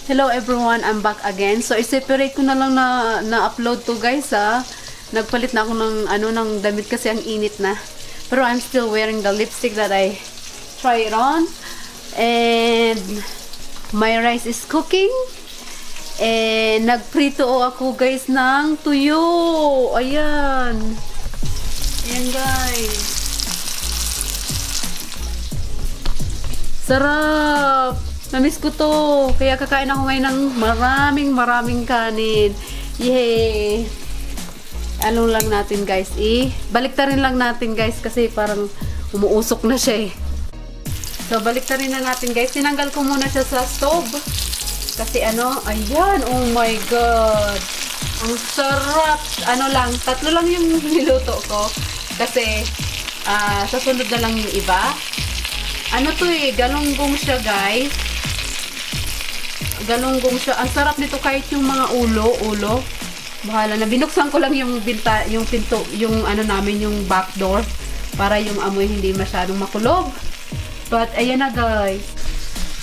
Hello everyone, I'm back again. So i-separate ko na lang na-upload to guys ha. Nagpalit na ako ng damit kasi ang init na. Pero I'm still wearing the lipstick that I try it on. And my rice is cooking. And nagprito ako guys ng tuyo. Ayan. Ayan guys. Sarap! Namiss ko to. Kaya kakain ako ngayon ng maraming kanin. Yay! Ano lang natin guys baliktarin lang natin guys kasi parang umuusok na siya So baliktarin na natin guys. Tinanggal ko muna siya sa stove. Kasi ayan, oh my god. Ang sarap. Tatlo lang yung niluto ko. Kasi sasunod na lang yung iba. Galunggong siya guys. Galunggong siya. Ang sarap nito kahit yung mga ulo. Bahala na. Binuksan ko lang yung pinto, yung namin, yung back door. Para yung amoy hindi masyadong makulog. But, ayan na guys.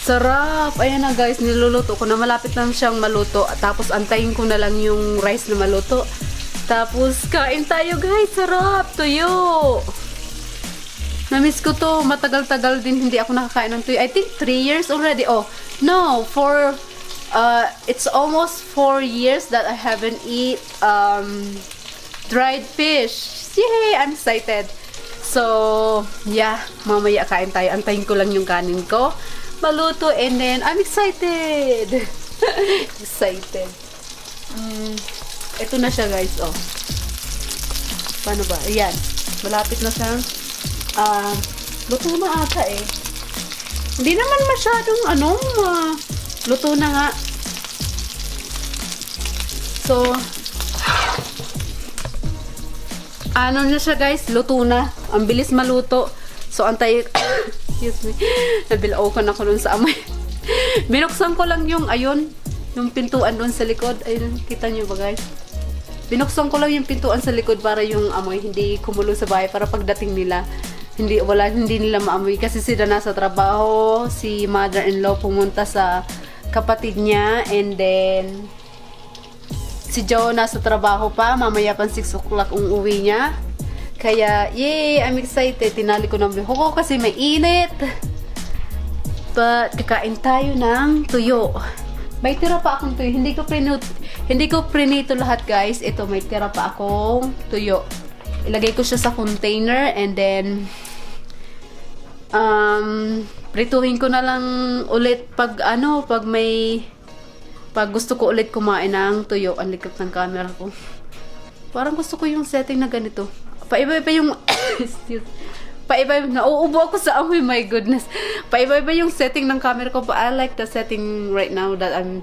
Sarap. Ayan na guys. Niluluto ko na. Malapit lang siyang maluto. Tapos, antayin ko na lang yung rice na maluto. Tapos, kain tayo guys. Sarap. Tuyo. Namiss ko to. Matagal-tagal din hindi ako nakakain ng tuyo. I think 3 years already. Oh, no. It's almost 4 years that I haven't eat dried fish. Yay! I'm excited. So, yeah. Mamaya kain tayo. Antayin ko lang yung kanin ko. Maluto. And then, I'm excited. Excited. Ito na siya guys. Oh. Paano ba? Ayan. Malapit na siyang luto na ata Hindi naman masyadong luto na nga. So, na siya guys, luto na. Ang bilis maluto. So, antay, excuse me, nabilaukan ako dun sa amoy. Binuksan ko lang yung pintuan dun sa likod. Ayun, kita nyo ba guys? Binuksan ko lang yung pintuan sa likod para yung amoy hindi kumulong sa bahay para pagdating nila hindi nila maamoy kasi sila nasa trabaho. Si mother-in-law pumunta sa kapatid niya, and then si Joe nasa trabaho pa, mamaya pang 6 o'clock uuwi niya. Kaya yay, I'm excited. Tinali ko ng buhok ko kasi may init. But kakain tayo ng tuyo. May tira pa akong tuyo. Hindi ko prinito lahat guys. Ito, may tira pa akong tuyo. Ilagay ko siya sa container, and then prituhin ko na lang ulit pag gusto ko ulit kumain ng tuyo. Ang likot ng camera ko. Parang gusto ko yung setting na ganito. Paiba-iba yung nauubo ako sa amoy, my goodness. Paiba-iba yung setting ng camera ko, but I like the setting right now that I'm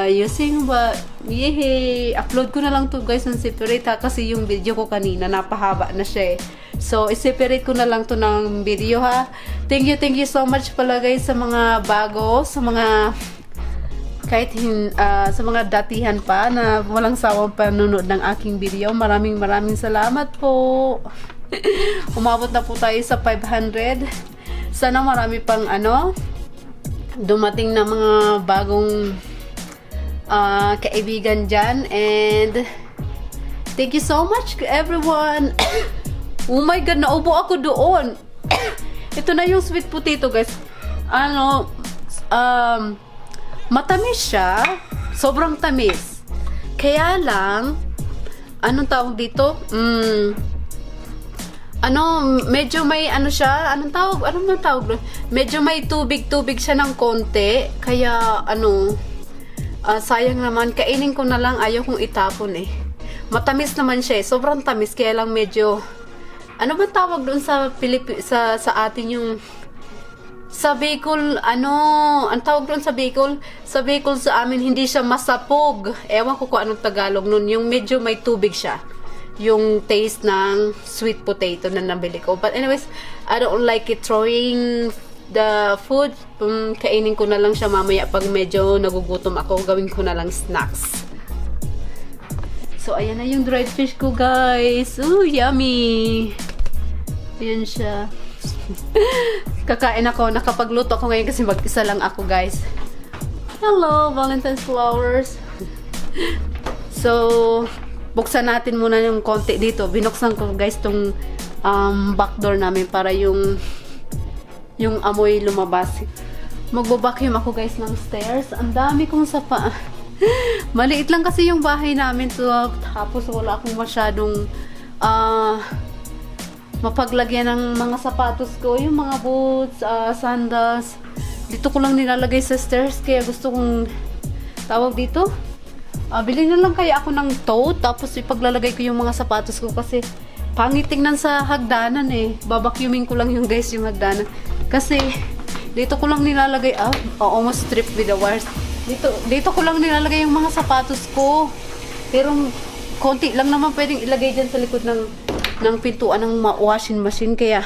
using. But yay, upload ko na lang to guys ng separate kasi yung video ko kanina napahaba na siya So i-separate ko na lang to ng video ha. Thank you so much pala guys sa mga bago, sa mga kahit sa mga datihan pa na walang sawang panonood ng aking video. Maraming salamat po. Umabot na po tayo sa 500. Sana marami pang dumating na mga bagong kaibigan dyan. And thank you so much everyone. Oh my god, naubo ako doon. Ito na yung sweet potato guys. Matamis siya. Sobrang tamis. Kaya lang, anong tawag dito? Medyo may siya, anong tawag? Medyo may tubig siya ng konti. Kaya sayang naman, kainin ko na lang, ayaw kong itapon Matamis naman siya sobrang tamis, kaya lang medyo ano ba tawag doon sa sa atin yung sa Bicol, ang tawag doon sa Bicol? Sa Bicol sa amin, hindi siya masapog. Ewan ko kung anong Tagalog nun. Yung medyo may tubig siya. Yung taste ng sweet potato na nabili ko. But anyways, I don't like it throwing the food. Kainin ko na lang siya mamaya pag medyo nagugutom ako. Gawin ko na lang snacks. So, ayan na yung dried fish ko, guys. Ooh, yummy! Ayan siya. Kakain ako. Nakapagluto ako ngayon kasi mag-isa lang ako, guys. Hello, Valentine's flowers. So, buksan natin muna yung konti dito. Binuksan ko guys tong back door namin para yung amoy lumabas. Magbo-vacuum ako guys ng stairs. Ang dami kong sapa. Maliit lang kasi yung bahay namin to, tapos wala akong masyadong mapaglagyan ng mga sapatos ko, yung mga boots, sandals. Dito ko lang nilalagay sa stairs, kaya gusto kong tawag dito. Bili na lang kaya ako ng tote, tapos ipaglalagay ko yung mga sapatos ko kasi pangit tingnan sa hagdanan eh. Babacuuming ko lang yung guys yung hagdanan. Kasi dito ko lang nilalagay, almost stripped with the wires. Dito ko lang nilalagay yung mga sapatos ko. Pero konti lang naman pwedeng ilagay dyan sa likod ng pintuan ng washing machine, kaya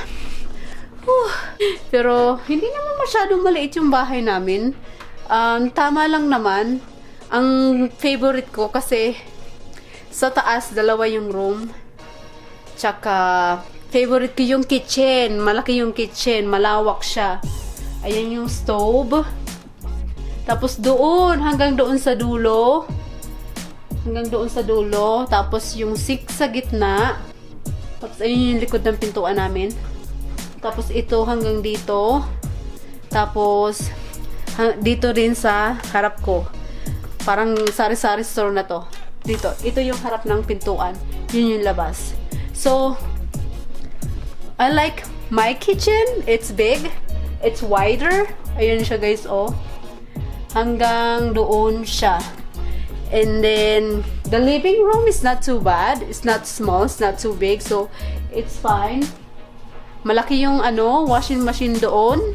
pero hindi naman masyadong maliit yung bahay namin. Tama lang naman. Ang favorite ko kasi sa taas dalawa yung room, tsaka favorite ko yung kitchen. Malaki yung kitchen, malawak siya. Ayan yung stove. Tapos doon, hanggang doon sa dulo. Tapos yung sink sa gitna. Tapos ayun yung likod ng pintuan namin. Tapos ito hanggang dito. Tapos dito rin sa harap ko. Parang sari-sari store na to. Dito. Ito yung harap ng pintuan. Yun yung labas. So, I like my kitchen. It's big. It's wider. Ayun siya guys, oh. Hanggang doon siya. And then, the living room is not too bad. It's not small. It's not too big. So, it's fine. Malaki yung washing machine doon.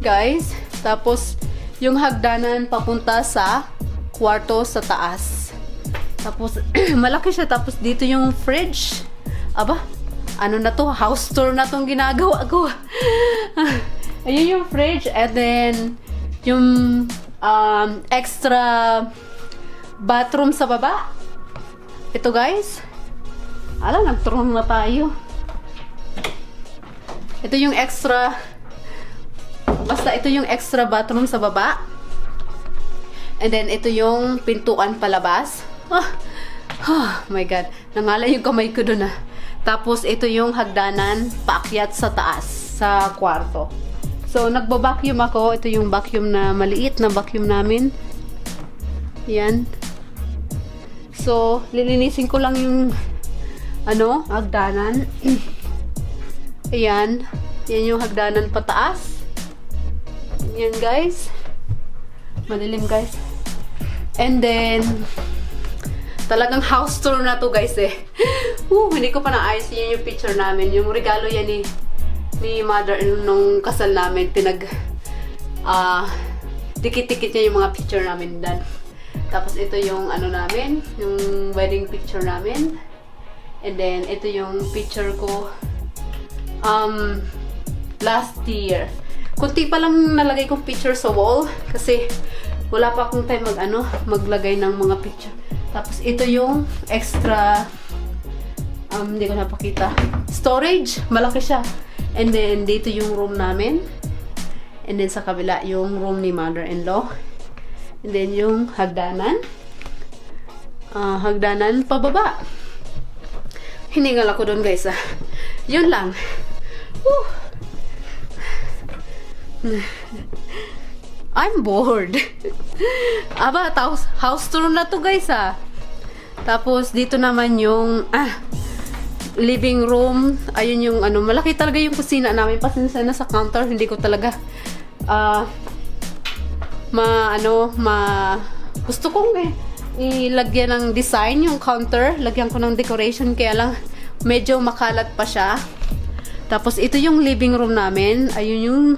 Guys. Tapos, yung hagdanan papunta sa kwarto sa taas. Tapos, malaki siya. Tapos, dito yung fridge. Aba, ano na to? House tour na tong ginagawa ko. Ayun yung fridge. And then, yung extra bathroom sa baba. Ito guys. Nagturong na tayo. Ito yung extra, basta ito yung extra bathroom sa baba. And then ito yung pintuan palabas. Oh my god, nangalay yung kamay ko dun. Tapos ito yung hagdanan paakyat sa taas sa kwarto. So nagba-vacuum ako. Ito yung vacuum na maliit na vacuum namin. Yan. So lilinisin ko lang yung hagdanan. Ayan. Yan yung hagdanan pataas. Yan guys. Madilim guys. And then, talagang house tour na to guys eh. Hindi ko pa naayos. Yan yung picture namin. Yung regalo yan ni mother nung kasal namin. Dikit-dikit niya yung mga picture namin dan. Tapos ito yung namin. Yung wedding picture namin. And then, ito yung picture ko last year. Kunti pa lang nalagay kong picture sa wall kasi wala pa akong time maglagay ng mga picture. Tapos ito yung extra hindi ko napakita. Storage, malaki siya. And then dito yung room namin. And then sa kabila yung room ni mother-in-law. And then yung hagdanan. Hagdanan pababa. Hiningal ako doon guys. Yun lang. I'm bored. Aba, house tour na to guys Tapos dito naman yung living room. Ayun yung malaki talaga yung kusina namin. Pasensya na sa counter, hindi ko talaga gusto kong ilagyan ng design yung counter. Lagyan ko ng decoration, kaya lang medyo makalat pa siya. Tapos ito yung living room namin. Ayun yung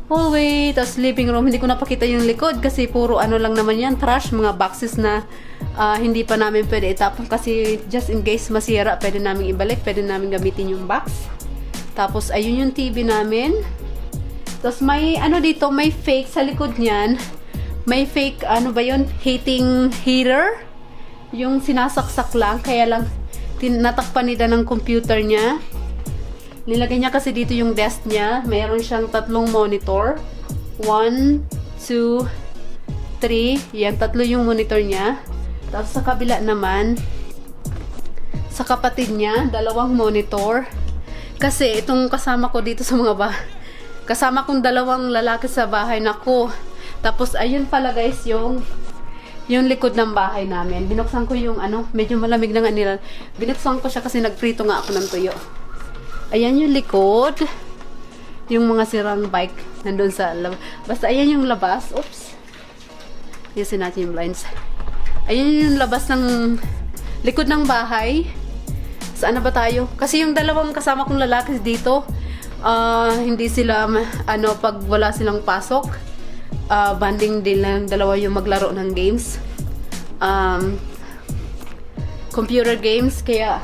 hallway. Tapos living room. Hindi ko napakita yung likod kasi puro lang naman yan. Trash. Mga boxes na hindi pa namin pwede itapon kasi just in case masira, pwede namin ibalik. Pwede namin gamitin yung box. Tapos ayun yung TV namin. Tapos may dito, may fake sa likod niyan. May fake, heating heater. Yung sinasaksak lang. Kaya lang natakpan nila ng computer niya. Nilagay niya kasi dito yung desk niya. Mayroon siyang 3 monitor. 1, 2, 3. Yan, 3 yung monitor niya. Tapos sa kabila naman, sa kapatid niya, 2 monitor. Kasi itong kasama ko dito sa mga kasama kong 2 lalaki sa bahay nako. Tapos ayun pala guys yung likod ng bahay namin. Binuksan ko yung medyo malamig na nga nila. Binuksan ko siya kasi nagprito nga ako ng tuyo. Ayan yung likod. Yung mga sirang bike nandun sa labas. Basta ayan yung labas. Oops. Yasin natin yung blinds. Ayan yung labas ng likod ng bahay. Saan na ba tayo? Kasi yung 2 kasama kong lalaki dito, hindi sila, pag wala silang pasok, banding din lang 2 yung maglaro ng games. Computer games. Kaya,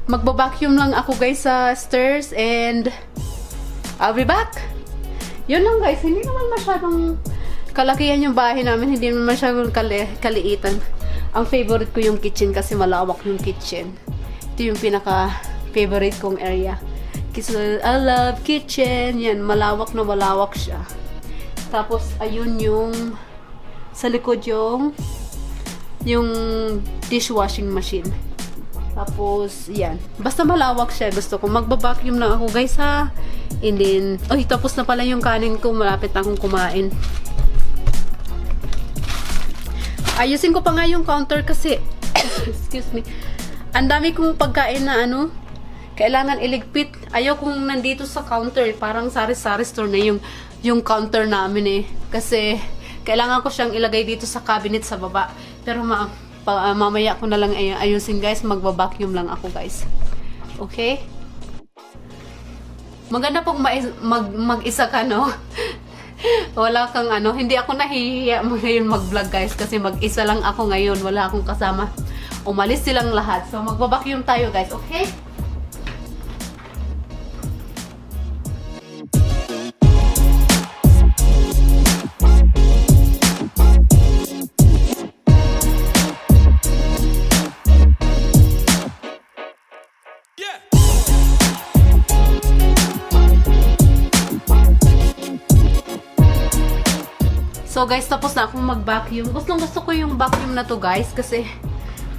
magbabacuum lang ako guys sa stairs and I'll be back. Yun lang guys. Hindi naman masyadong kalakihan yung bahay namin, hindi naman masyadong kaliitan. Ang favorite ko yung kitchen kasi malawak yung kitchen. Ito yung pinaka-favorite kong area. Kasi I love kitchen. Yan, malawak na malawak siya. Tapos, ayun yung sa likod yung dishwashing machine. Tapos, yan. Basta malawak siya. Gusto ko. Magbabacuum lang ako guys ha. And then, tapos na pala yung kanin ko. Malapit na akong kumain. Ayusin ko pa nga yung counter kasi excuse me. Ang dami kong pagkain na kailangan iligpit. Ayaw kong nandito sa counter, parang sari-sari store na yung counter namin eh. Kasi kailangan ko siyang ilagay dito sa cabinet sa baba. Pero mamaya ko na lang ayusin guys, magba-vacuum lang ako guys. Okay? Maganda pong mag-isa ka, no? Wala kang hindi ako nahihiya ngayon mag-vlog guys kasi mag-isa lang ako ngayon, wala akong kasama. Umalis silang lahat. So magba-vacuum tayo guys, okay? So guys, tapos na akong mag-vacuum. Gusto ko yung vacuum na to guys kasi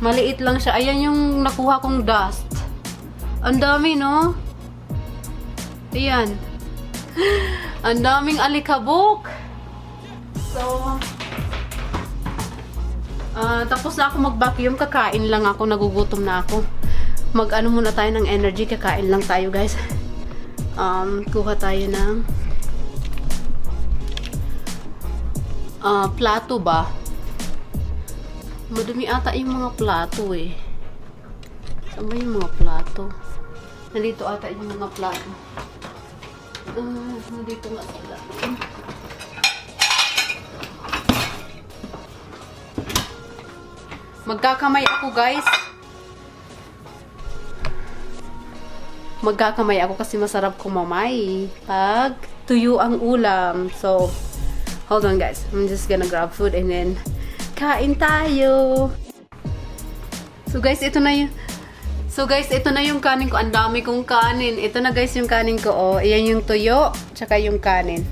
maliit lang siya. Ayan yung nakuha kong dust. Ang dami, no? Ayan. Ang daming alikabok. So, tapos na ako mag-vacuum. Kakain lang ako. Nagugutom na ako. Mag-ano muna tayo ng energy. Kakain lang tayo guys. Kuha tayo ng plato ba? Madumi ata yung mga plato eh. Saan ba yung mga plato? Nandito ata yung mga plato. Nandito nga sila. Magkakamay ako guys. Magkakamay ako kasi masarap kumamay pag tuyo ang ulam. So, hold on guys. I'm just gonna grab food and then kain tayo. So guys, ito na yung kanin ko. Ang dami kong kanin. Ito na guys yung kanin ko. Oh, iyan yung tuyo, tsaka yung kanin.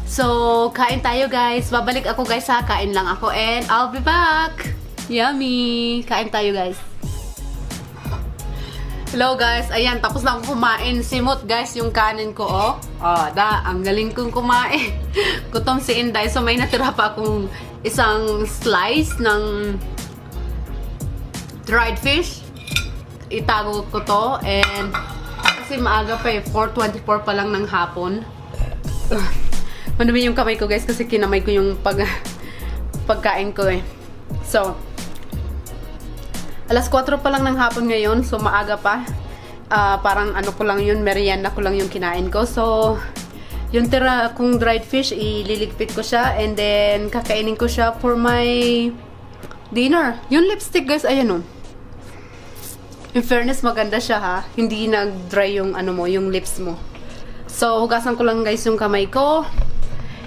So, kain tayo guys. Babalik ako guys ha. Kain lang ako and I'll be back. Yummy. Kain tayo guys. Hello guys, ayan, tapos na akong kumain. Simot guys, yung kanin ko, oh. Ang galing kong kumain. Gutom si Inday, so may natira pa akong isang slice ng dried fish. Itago ko to, and kasi maaga pa eh, 4:24 pa lang ng hapon. Madumi yung kamay ko guys, kasi kinamay ko yung pagkain ko eh. So, alas 4 pa lang ng hapon ngayon, so maaga pa. Parang ko lang yun, merienda ko lang yung kinain ko. So, yung tira kong dried fish, ililigpit ko siya and then kakainin ko siya for my dinner. Yung lipstick guys, ayan o. In fairness, maganda siya ha. Hindi nag-dry yung yung lips mo. So, hugasan ko lang guys yung kamay ko.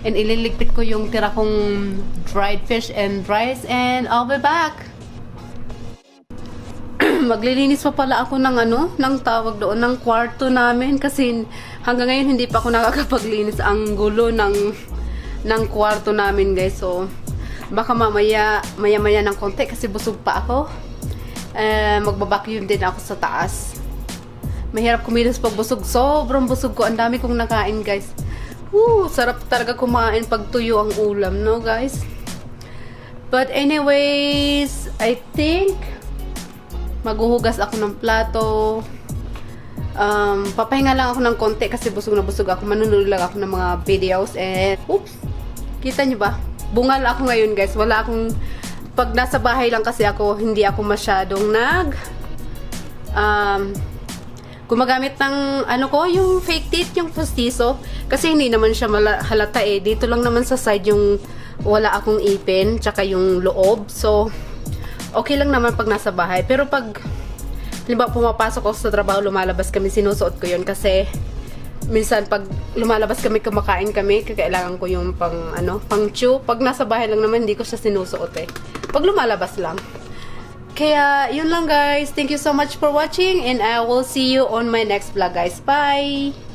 And ililigpit ko yung tira kong dried fish and rice and I'll be back. Maglilinis pa pala ako ng tawag doon, ng kwarto namin kasi hanggang ngayon hindi pa ako nakakapaglinis. Ang gulo ng ng kwarto namin guys. So, baka maya ng konti kasi busog pa ako. Magbabacuum din ako sa taas. Mahirap kumilos pag busog. Sobrang busog ko. Ang dami kong nakain guys. Sarap talaga kumain pag tuyo ang ulam, no guys? But anyways, I think maghuhugas ako ng plato. Papahinga lang ako ng konti kasi busog na busog ako. Manunod lang ako ng mga videos and oops! Kita nyo ba? Bungal ako ngayon guys. Wala akong pag nasa bahay lang kasi ako, hindi ako masyadong gumagamit ng yung fake teeth, yung postizo. Kasi hindi naman siya halata eh. Dito lang naman sa side yung wala akong ipin, tsaka yung loob. So, okay lang naman pag nasa bahay. Pero pag, halimbawa pumapasok ako sa trabaho, lumalabas kami, sinusuot ko yun. Kasi, minsan pag lumalabas kami, kumakain kami, kailangan ko yung pang chew. Pag nasa bahay lang naman, hindi ko siya sinusuot eh. Pag lumalabas lang. Kaya, yun lang guys. Thank you so much for watching and I will see you on my next vlog guys. Bye!